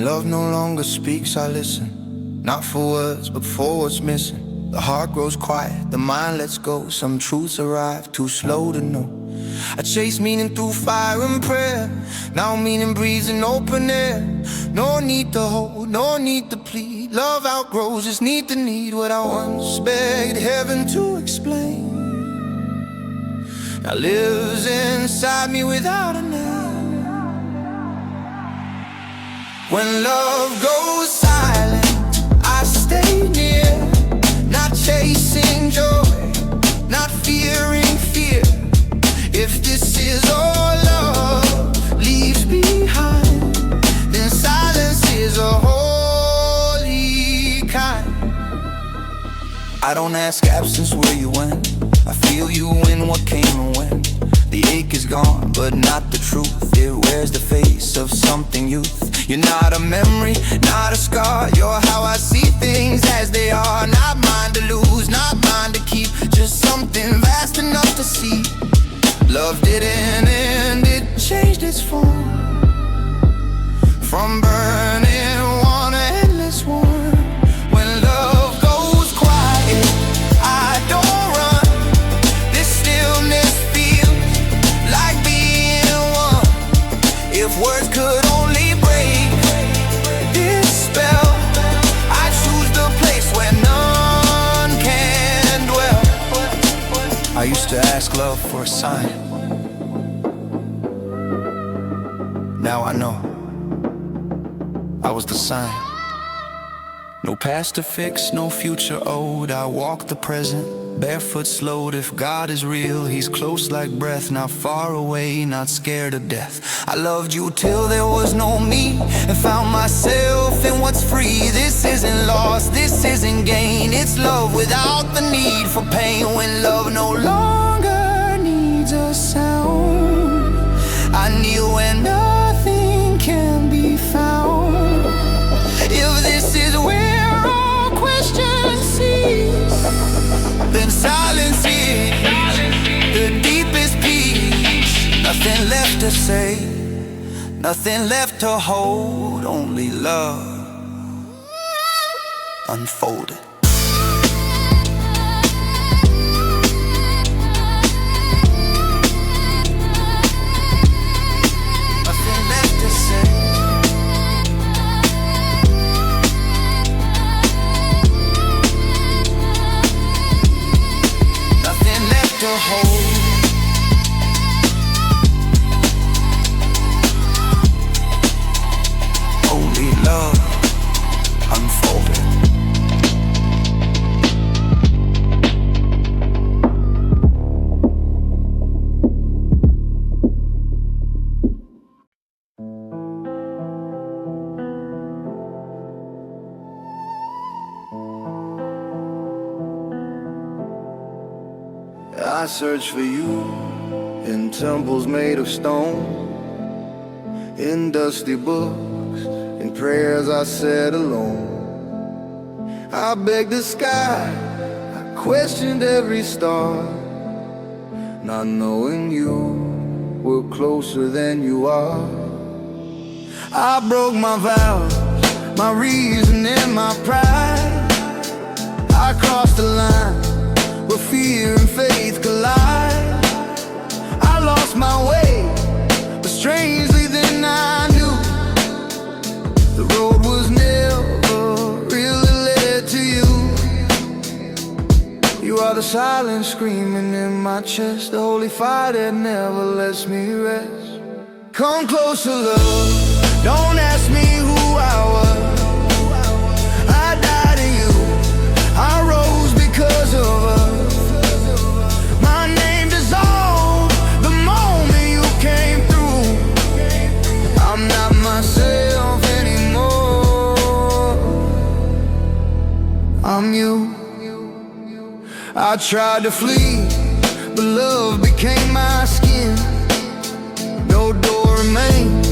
When love no longer speaks, I listen, not for words, but for what's missing. The heart grows quiet, the mind lets go. Some truths arrive too slow to know. I chase meaning through fire and prayer. Now meaning breathes in open air. No need to hold, no need to plead. Love outgrows its need to need. What I once begged heaven to explain now lives inside me without a name. When love goes silent, I stay near, not chasing joy, not fearing fear. If this is all love leaves behind, then silence is a holy kind. I don't ask absence where you went, I feel you in what came and went. The ache is gone, but not the truth. It wears the face of something youth. You're not a memory, not a scar. You're how I see things as they are. Not mine to lose, not mine to keep. Just something vast enough to see. Love didn't end, it changed its form. From burning one to endless warm. When love goes quiet, I don't run. This stillness feels like being one. If words could only break this spell, I choose the place where none can dwell. I used to ask love for a sign. Now I know I was the sign. No past to fix, no future owed. I walk the present, barefoot slowed. If God is real, He's close like breath. Not far away, not scared of death. I loved you till there was no me, and found myself in what's free. This isn't loss, this isn't gain. It's love without the need for pain. When love no longer needs a sound, I kneel when nothing can be found. If this is where all questions cease, then silence is the deepest peace. Nothing left to say, nothing left to hold. Only love unfolded. Only love unfolded. I search for you in temples made of stone, in dusty books, in prayers I said alone. I begged the sky, I questioned every star, not knowing you were closer than you are. I broke my vows, my reason and my pride. I crossed the line where fear and faith collide. I lost my way, but strangely then I knew the road was never really led to you. You are the silence screaming in my chest, the holy fire that never lets me rest. Come closer, love, don't ask me who I was. I died in you, I rose because of us. I'm you. I tried to flee, but love became my skin. No door remained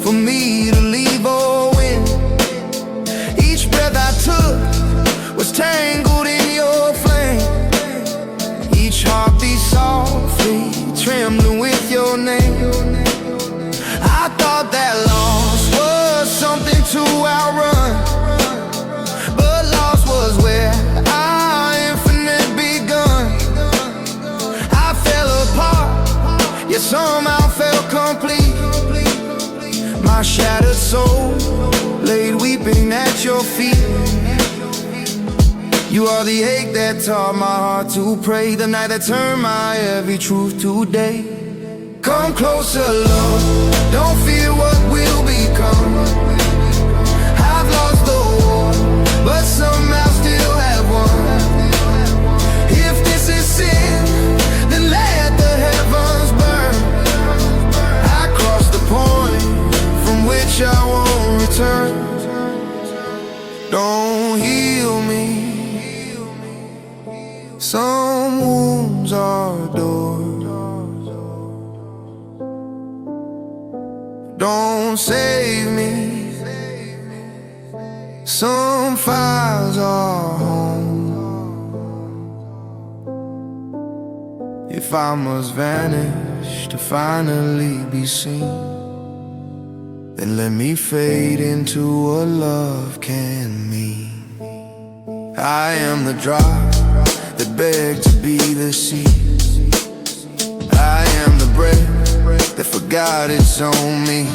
for me to leave or win. Each breath I took was tangled in your flame. Each heartbeat softly trembling with your name. I thought that loss was something to shattered soul laid weeping at your feet. You are the ache that taught my heart to pray, the night that turned my every truth to day. Come closer, love, don't fear what will become. I've lost the war, but somehow still have won. If this is sin, then let the heavens burn. I crossed the point from which I won't return. Don't heal me. Some wounds are doors. Don't save me. Some fires are home. If I must vanish to finally be seen, then let me fade into what love can mean. I am the drop that begged to be the sea. I am the breath that forgot its own me.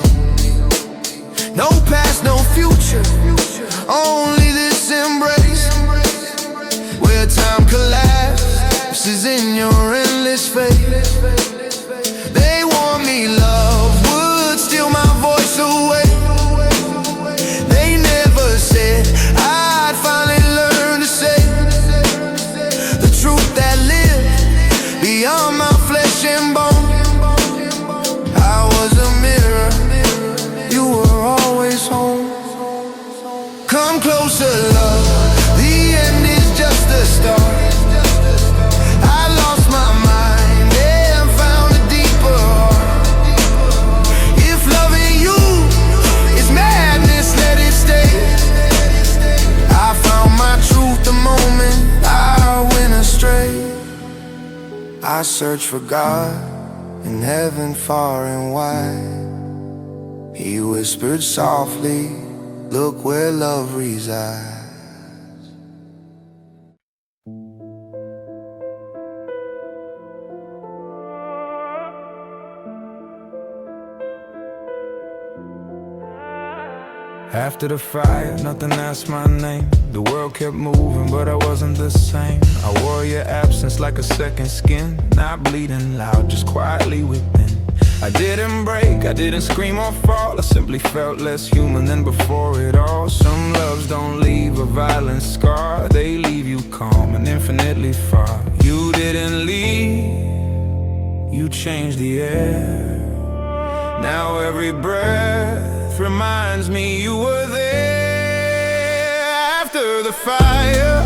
No past, no future, only this embrace, where time collapses in your endless fate. They warned me love would steal my voice away. They never said I'd finally learn to say the truth that lives beyond my flesh and bone. I was a mirror, you were always home. Come closer, love, the end is just the start. I lost my mind and found a deeper heart. If loving you is madness, let it stay. I found my truth the moment I went astray. I searched for God in heaven far and wide. He whispered softly, look where love resides. After the fire, nothing asked my name. The world kept moving, but I wasn't the same. I wore your absence like a second skin, not bleeding loud, just quietly within. I didn't break, I didn't scream or fall. I simply felt less human than before it all. Some loves don't leave a violent scar, they leave you calm and infinitely far. You didn't leave, you changed the air. Now every breath reminds me you were there. After the fire,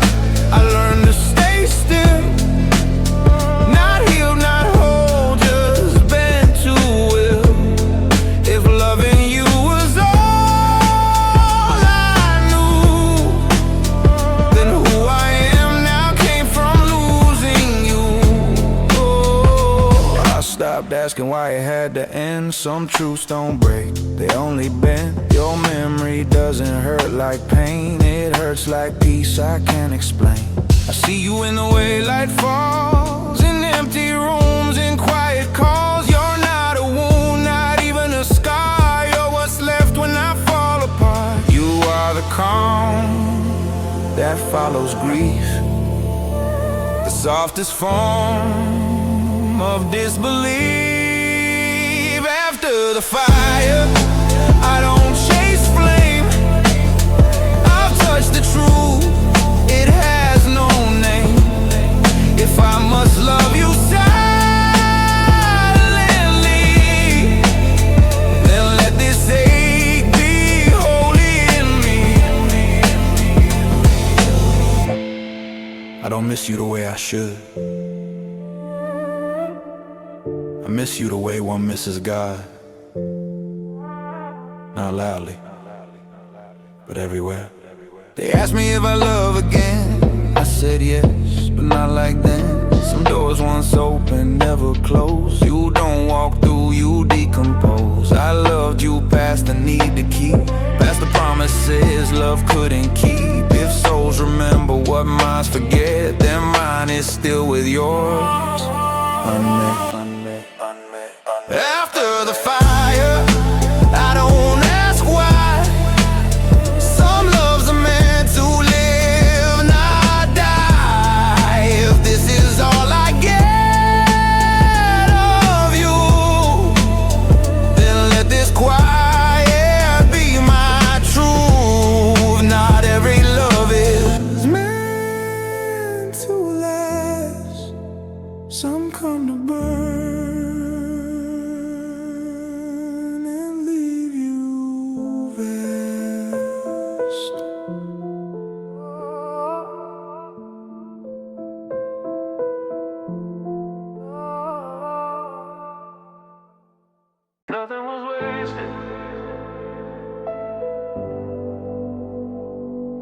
I learned to stay still. Not healed, not whole, just bent to will. If loving you was all I knew, then who I am now came from losing you. Oh, I stopped asking why it had to end. Some truths don't break, they only bend. Your memory doesn't hurt like pain, it hurts like peace I can't explain. I see you in the way light falls, in empty rooms, in quiet calls. You're not a wound, not even a scar. You're what's left when I fall apart. You are the calm that follows grief, the softest form of disbelief. After the fire, I don't chase flame. I've touched the truth, it has no name. If I must love you silently, then let this ache be holy in me. I don't miss you the way I should. I miss you the way one misses God. Not loudly, but everywhere. They asked me if I love again, I said yes, but not like then. Some doors once open, never close. You don't walk through, you decompose. I loved you past the need to keep, past the promises love couldn't keep. If souls remember what minds forget, then mine is still with yours, unmet. After the fire, I don't come to burn and leave you vexed. Nothing was wasted.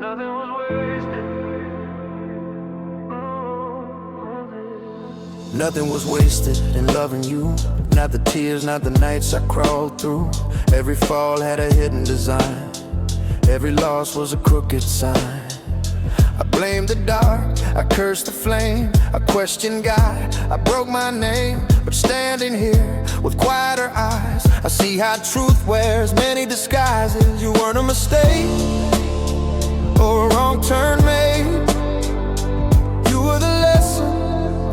Nothing was wasted. Nothing was wasted in loving you. Not the tears, not the nights I crawled through. Every fall had a hidden design. Every loss was a crooked sign. I blamed the dark, I cursed the flame, I questioned God, I broke my name. But standing here with quieter eyes, I see how truth wears many disguises. You weren't a mistake or a wrong turn made. You were the lesson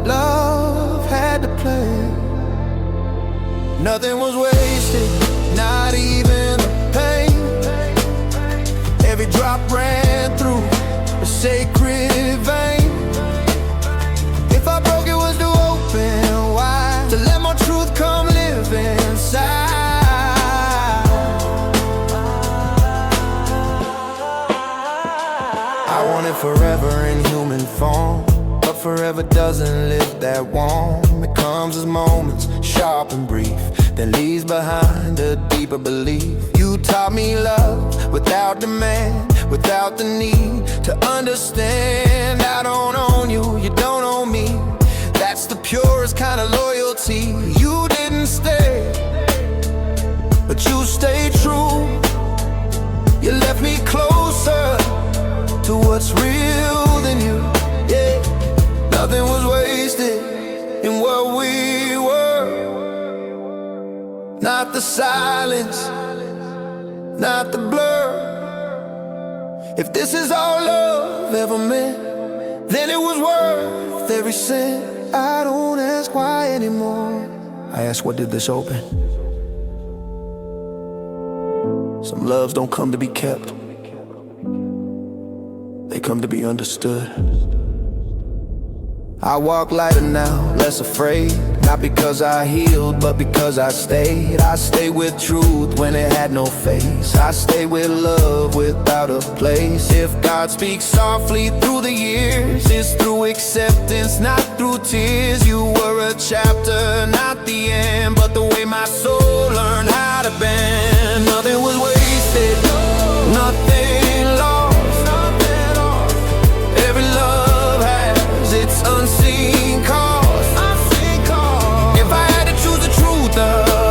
love had to play. Nothing was wasted, not even the pain. Every drop ran through a sacred vein. If I broke, it was to open wide, to let more truth come live inside. I wanted forever in human form, but forever doesn't live that warm. It comes as moments, sharp and brief, then leaves behind a deeper belief. You taught me love without demand, without the need to understand. I don't own you, you don't own me. That's the purest kind of loyalty. You didn't stay, but you stayed true. You left me closer to what's real than you. Yeah, nothing was wasted in what we were. Not the silence, not the blur. If this is all love ever meant, then it was worth every cent. I don't ask why anymore. I ask, what did this open? Some loves don't come to be kept, they come to be understood. I walk lighter now, less afraid. Not because I healed, but because I stayed. I stayed with truth when it had no face. I stayed with love without a place. If God speaks softly through the years, it's through acceptance, not through tears. You were a chapter, not the end, but the way my soul learned how to bend. Nothing was wasted, nothing lost. Every love has its unseen cost. If I had to choose the truth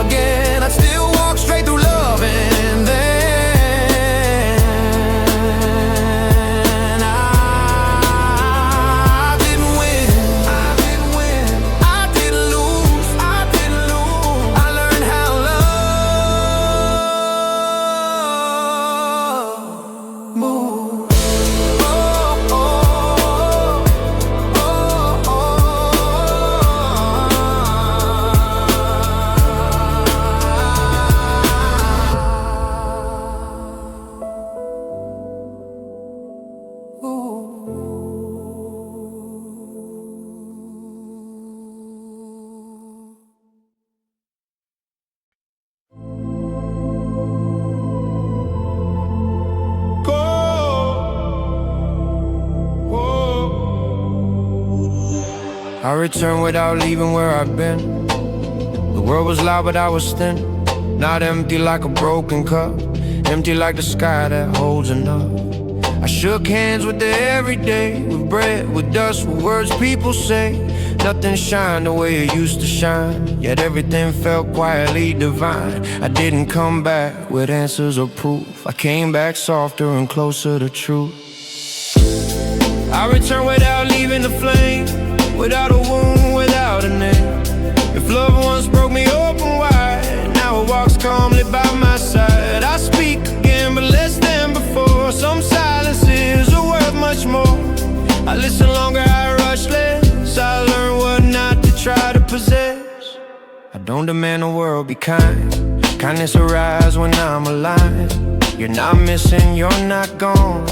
again, I'd still walk straight through love. And then I didn't win, I didn't lose, I learned how love moves. I returned without leaving where I've been. The world was loud but I was thin. Not empty like a broken cup, empty like the sky that holds enough. I shook hands with the everyday, with bread, with dust, with words people say. Nothing shined the way it used to shine, yet everything felt quietly divine. I didn't come back with answers or proof, I came back softer and closer to truth. I returned without leaving the flame, without a wound, without a name. If loved ones broke me open wide, now it walks calmly by my side. I speak again, but less than before. Some silences are worth much more. I listen longer, I rush less. I learn what not to try to possess. I don't demand the world be kind. Kindness arrives when I'm alive. You're not missing, you're not gone.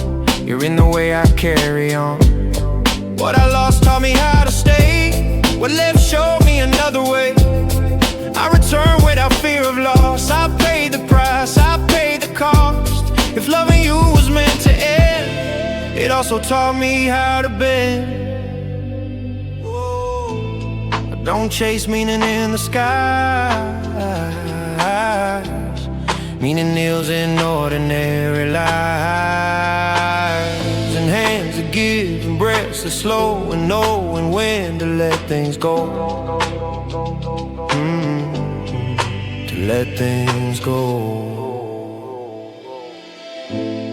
You're in the way I carry on. What I lost taught me how to stay. What left showed me also taught me how to bend. Don't chase meaning in the skies. Meaning kneels in ordinary lives, and hands that give and breaths that slow, and knowing when to let things go. To let things go.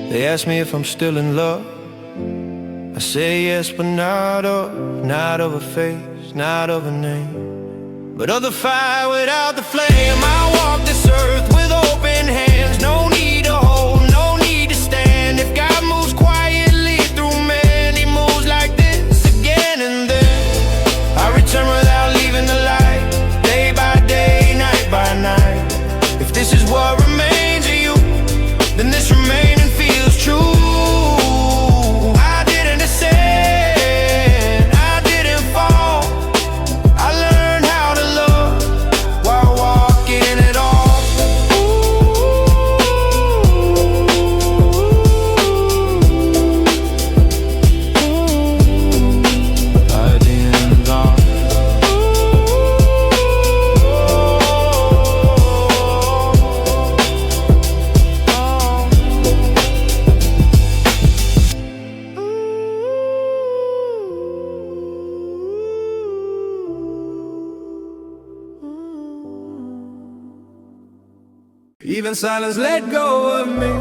They ask me if I'm still in love. I say yes, but not of a face, not of a name, but of the fire without the flame. I walk this earth with open hands. No need to hold, no need to stand. If God moves quietly through men, He moves like this again and then. I return without leaving the light, day by day, night by night. If this is what remains of you, then this remaining feels true. Even silence let go of me,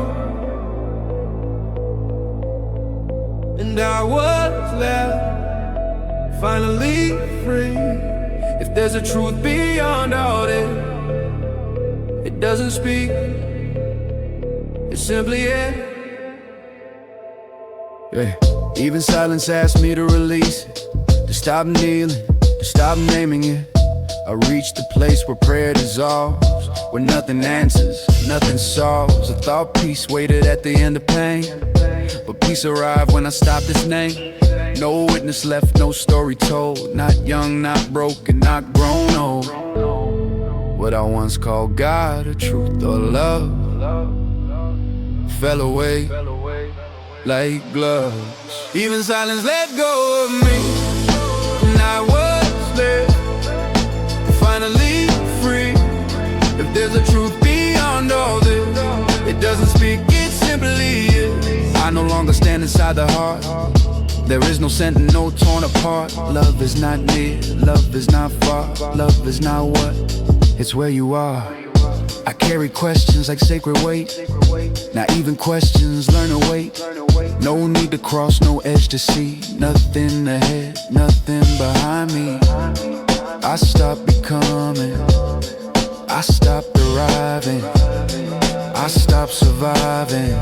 and I was left finally free. If there's a truth beyond all this, it doesn't speak, it's simply it. Yeah. Even silence asked me to release it, to stop kneeling, to stop naming it. I reached the place where prayer dissolves, where nothing answers, nothing solves. I thought peace waited at the end of pain, but peace arrived when I stopped its name. No witness left, no story told. Not young, not broken, not grown old. What I once called God, or truth, or love, fell away like gloves. Even silence let go of me, and I was left finally free. If there's a truth beyond all this, it doesn't speak, it simply is. I no longer stand inside the heart. There is no sentence, no torn apart. Love is not near, love is not far. Love is not what, it's where you are. I carry questions like sacred weight. Now even questions learn to wait. No need to cross, no edge to see. Nothing ahead, nothing behind me. I stopped becoming, I stopped arriving, I stopped surviving.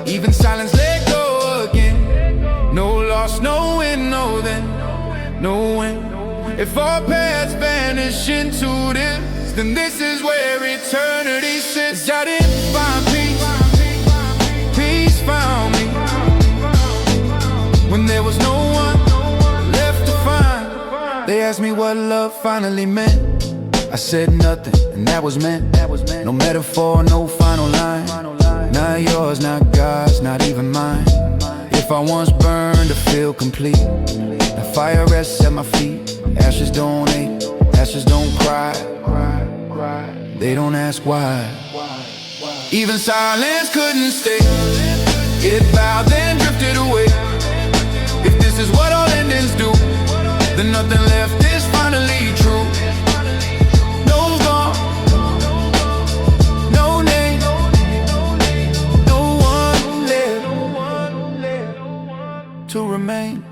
Even silence let go again. No loss, no win, no then, no win. If our paths vanish into this, then this is where eternity sits. I didn't find peace, peace found me, when there was no one left to find. They asked me what love finally meant. I said nothing, and that was meant. No metaphor, no final line. Not yours, not God's, not even mine. If I once burned to feel complete, the fire rests at my feet. Ashes don't ache, ashes don't cry. They don't ask why. Even silence couldn't stay. It bowed, then drifted away. If this is what all endings do, then nothing left is finally true. No gone, no name, no one left to remain.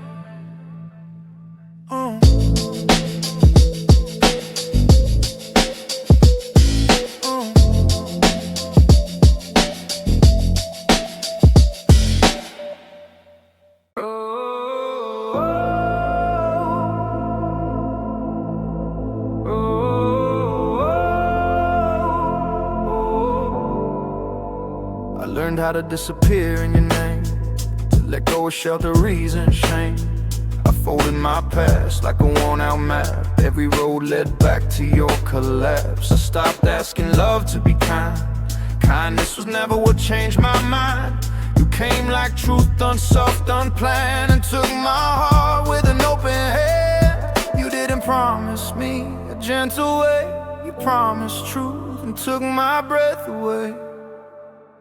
Learned how to disappear in your name, to let go of shelter, reason, shame. I folded my past like a worn-out map. Every road led back to your collapse. I stopped asking love to be kind. Kindness was never what changed my mind. You came like truth, unsoft, unplanned, and took my heart with an open hand. You didn't promise me a gentle way, you promised truth and took my breath away.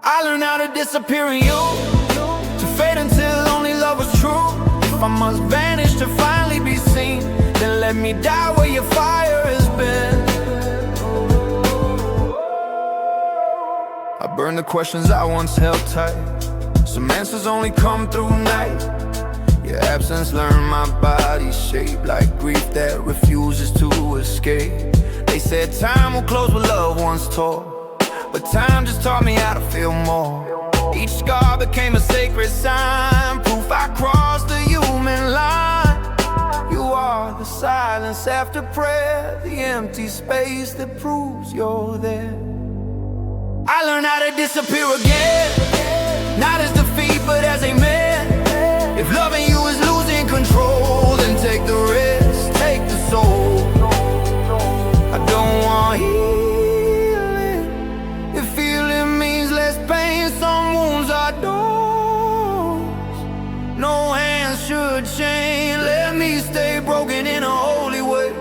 I learned how to disappear in you, to fade until only love was true. If I must vanish to finally be seen, then let me die where your fire has been. I burn the questions I once held tight. Some answers only come through night. Your absence learned my body shape, like grief that refuses to escape. They said time will close what love once tore, but time just taught me how to feel more. Each scar became a sacred sign, proof I crossed the human line. You are the silence after prayer, the empty space that proves you're there. I learned how to disappear again, not as defeat but as a man. If loving you is losing control, then take the risk, take the soul. I don't want healing if feeling means less pain. Some wounds are doors no hands should chain. Let me stay broken in a holy way,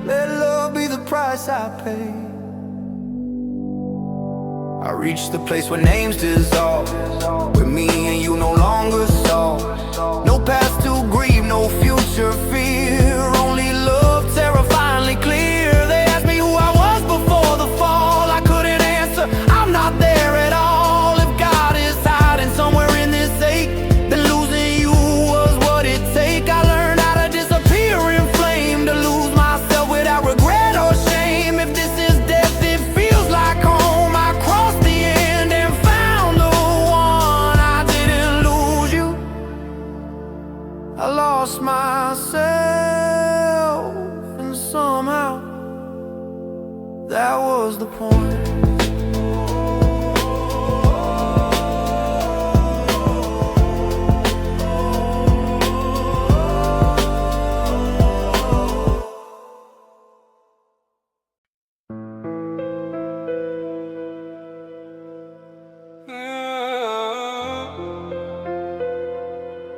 let love be the price I pay. I reached the place where names dissolve, where me and you no longer saw. No past to grieve, no future fear, only love terrifyingly clear. They asked me who I was before the fall, I couldn't answer, I'm not there at all. If God is hiding somewhere in this ache, then losing you was what it take. I learned how to disappear in flame, to lose myself without regret or shame. If this is death, it feels like home. I lost myself, and somehow that was the point.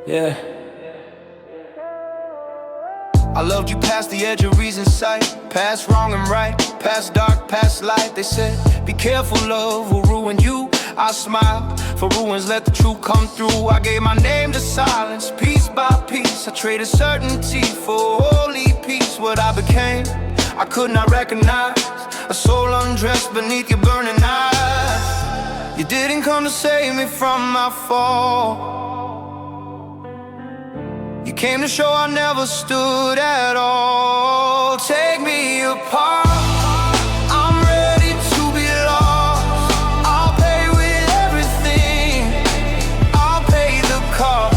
Yeah. I loved you past the edge of reason's sight, past wrong and right, past dark, past light. They said, be careful, love will ruin you. I smiled, for ruins let the truth come through. I gave my name to silence, piece by piece. I traded certainty for holy peace. What I became, I could not recognize, a soul undressed beneath your burning eyes. You didn't come to save me from my fall, you came to show I never stood at all. Take me apart, I'm ready to be lost. I'll pay with everything, I'll pay the cost.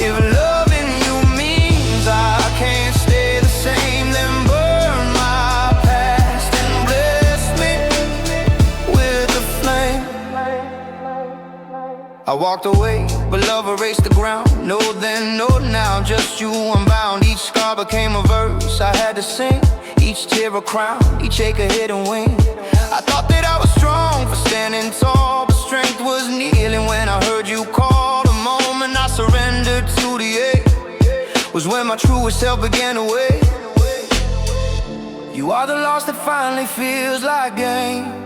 If loving you means I can't stay the same, then burn my past and bless me with the flame. I walked away, but love erased the ground. No then, no now, just you unbound. Each scar became a verse I had to sing, each tear a crown, each ache a hidden wing. I thought that I was strong for standing tall, but strength was kneeling when I heard you call. The moment I surrendered to the ache was when my truest self began to wake. You are the loss that finally feels like gain,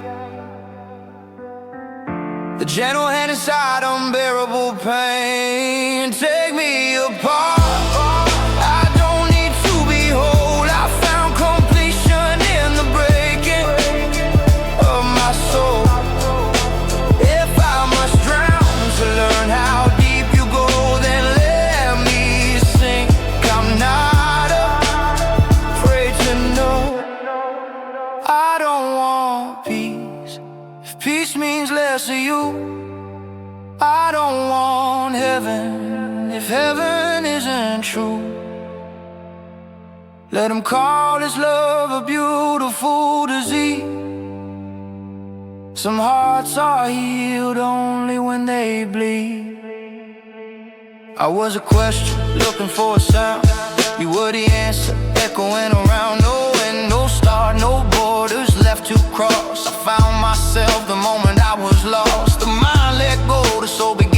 the gentle hand inside unbearable pain. Take me apart, I don't need to be whole. I found completion in the breaking of my soul. If I must drown to learn how deep you go, then let me sink. I'm not afraid to know I don't want peace, if peace means less of you. I don't want heaven if heaven isn't true. Let them call this love a beautiful disease. Some hearts are healed only when they bleed. I was a question looking for a sound, you were the answer echoing around. No end, no start, no borders left to cross. I found myself the moment I was lost. The mind let go, the soul began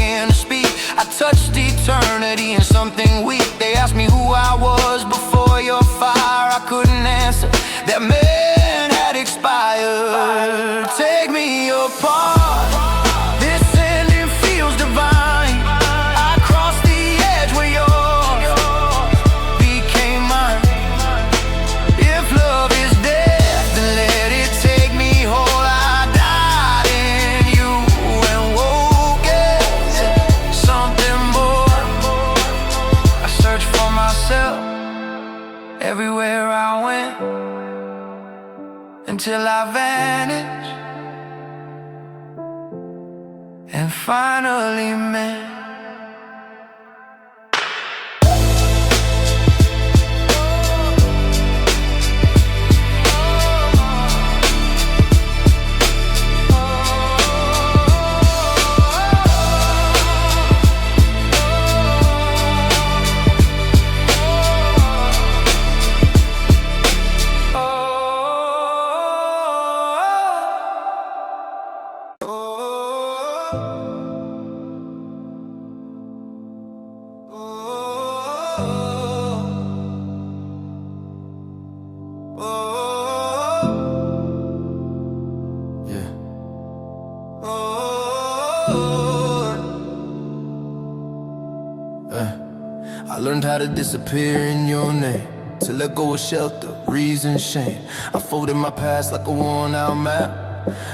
myself everywhere I went, until I vanished and finally met. I learned how to disappear in your name, to let go of shelter, reason, shame. I folded my past like a worn-out map.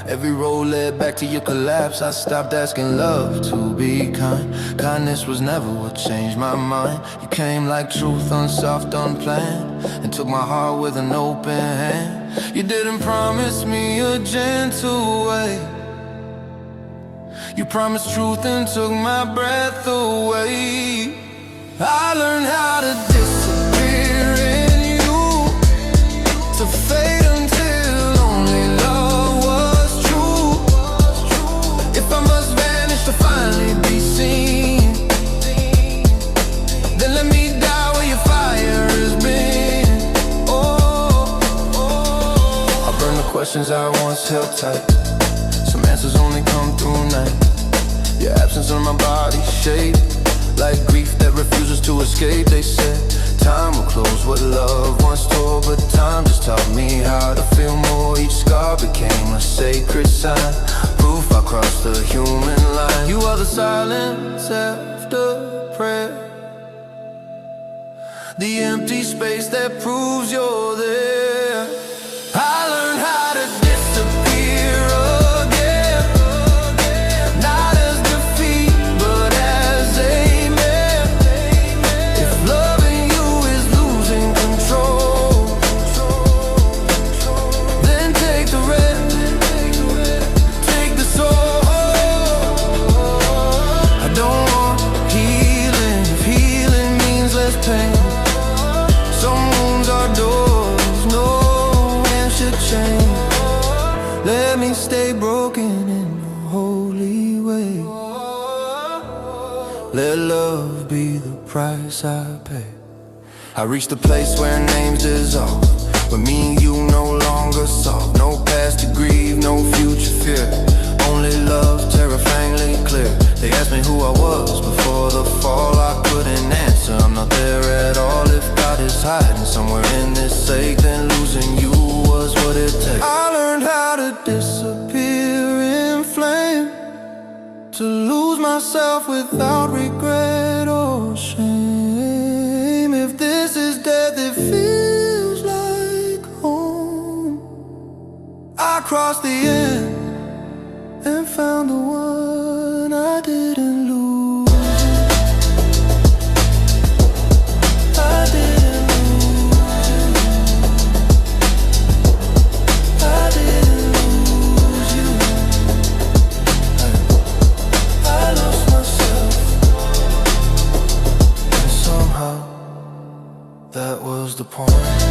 Every road led back to your collapse. I stopped asking love to be kind. Kindness was never what changed my mind. You came like truth, unsoft, unplanned, and took my heart with an open hand. You didn't promise me a gentle way. You promised truth and took my breath away. I learned how to disappear in you, to fade until only love was true. If I must vanish to finally be seen, then let me die where your fire has been. I burn the questions I once held tight. Some answers only come through night. Your absence on my body shaped like grief that refuses to escape. They said time will close what love once tore, but time just taught me how to feel more. Each scar became a sacred sign, proof I crossed the human line. You are the silence after prayer, the empty space that proves you're there. I learned how to disappear again, not as defeat, but as amen. If loving you is losing control, then take the rest, take the soul. I don't want healing if healing means less pain. Some wounds are doors no man should change. Let me stay broken in a holy way. Let love be the price I pay. I reached a place where names dissolve, where me and you no longer solve. No past to grieve, no future fear, only love terrifyingly clear. They asked me who I was before the fall. I couldn't answer, I'm not there at all. If God is hiding somewhere in this ache, then losing you was what it takes. I learned how to disappear in flame, to lose myself without regret or shame. If this is death, it feels like home. I crossed the end and found the one I didn't lose. I didn't lose you. I didn't lose you. I lost myself, and somehow that was the point.